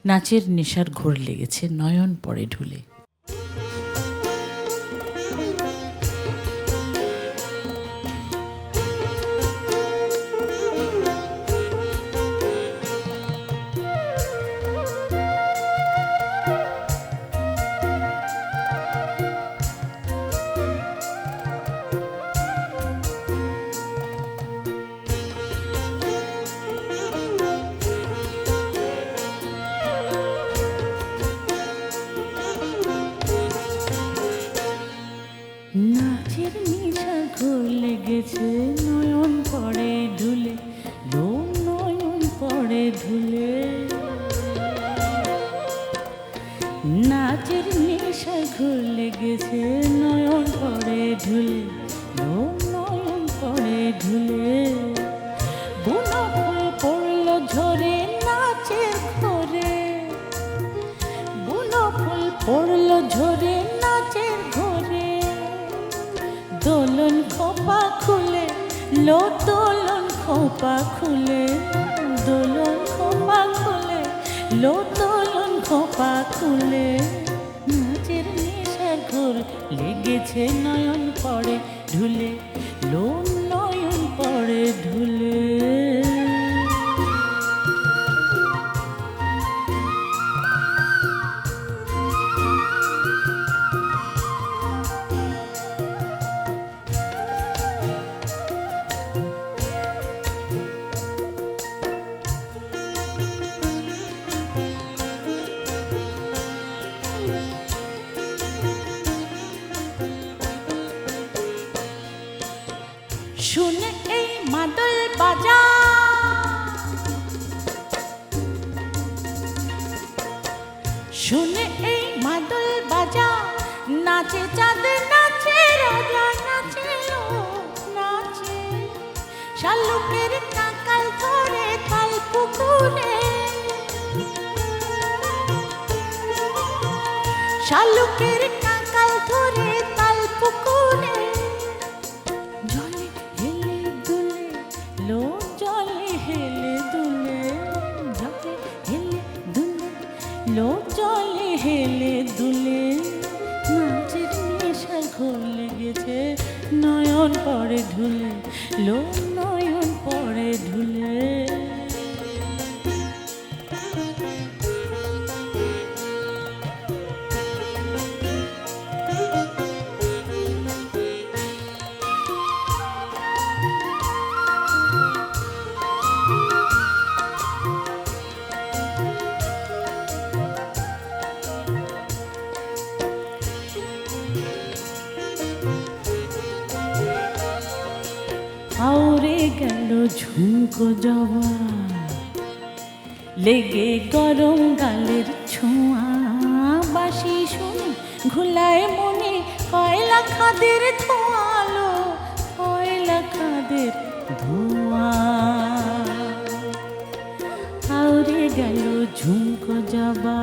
নাচের নেশার ঘোর লেগেছে, নয়ন পড়ে ঢুলে। নাচের নেশার ঘোর লেগেছে, নয়ন পড়ে ঢুলে, নয়ন পড়ে ঢুলে। নাচের নেশার ঘোর লেগেছে, নয়ন পড়ে ঢুলে, নয়ন পড়ে ঢুলে। বুনো ফুল পড়লো ঝরে নাচের ঘোরে, বুনো ফুল পড়লো ঝরে নাচের ঘোরে। দোলন খোপা খুলে লো, দোলন খোপা খুলে, দোলন খোপা খুলে লো, দোলন খোপা খুলে। নাচের নেশার ঘোর লেগেছে, নয়ন পড়ে ঢুলে, লো নয়ন পড়ে ঢুলে। শুনে এই মাদল বাজা, শুনে এই মাদল বাজা, নাচে চাঁদ নাচে রাজা, নাচে লোক নাচে। শালুকের কাকাল ধরে তাল পুকুরে, শালুকের কাকাল ধরে তাল পুকুরে। জলে হেলে দুলে লো, জলে হেলে দুলে, জলে হেলে দুলে লো, জলে হেলে দুলে। নাচের নেশার ঘোর লেগেছে, নয়ন পড়ে ঢুলে, লো নয়ন পড়ে ঢুলে। আউরে গেল ঝুমকো জবা, লেগে গরম গালের ছোঁয়া। বাঁশি শুনে ঘুলায় মনে, কয়লা খাদের ধোঁয়ালো, কয়লা খাদের ধোঁয়া। আউরে গেল ঝুমকো জবা,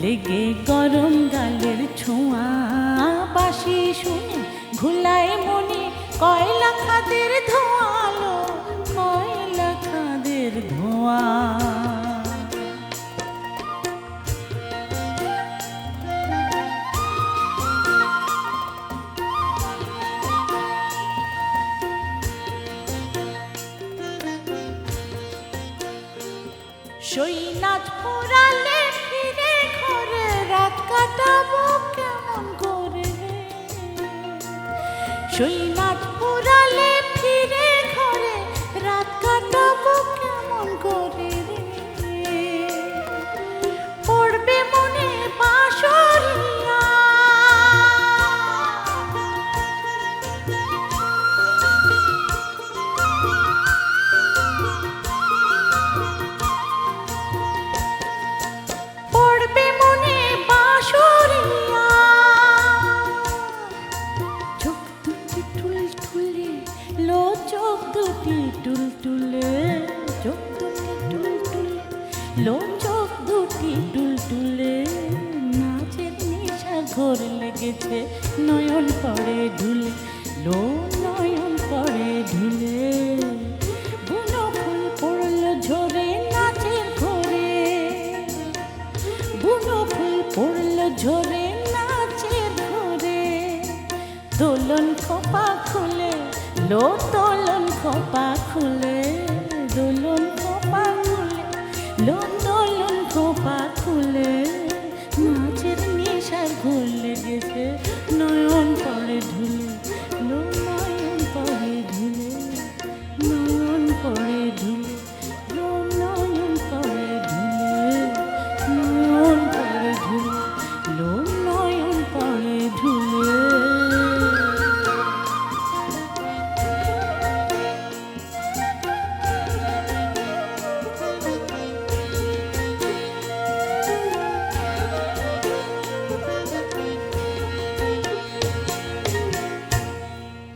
লেগে গরম গালের ছোঁয়া। বাঁশি শুনে ঘুলায় মনে, কয়লা খাদের ধোঁয়ালো, কয়লা খাদের ধোঁয়া। সই নাচ পোড়ালে ফিরে ঘরে, রাত কাটাবো কেমন করে রে। সই নাচ পোড়ালে ফিরে ঘরে, রাত কাটাবো কেমন করে রে। পড়বে মনে বাঁশরিয়া, পড়বে মনে বাঁশরিয়া। চোখ দুটি টুলটুলে লো, চোখ দুটি টুলটুলে, চোখ দুটি টুলটুলে লো, চোখ দুটি টুলটুলে। নাচের নেশার ঘোর লেগেছে, নয়ন পড়ে ঢুলে, লো নয়ন পড়ে ঢুলে। বুনো ফুল পড়লো ঝরে নাচের ঘোরে, লো দোলন খোপা খুলে দোলন খোপা খুলে লো দোলন খোপা খুলে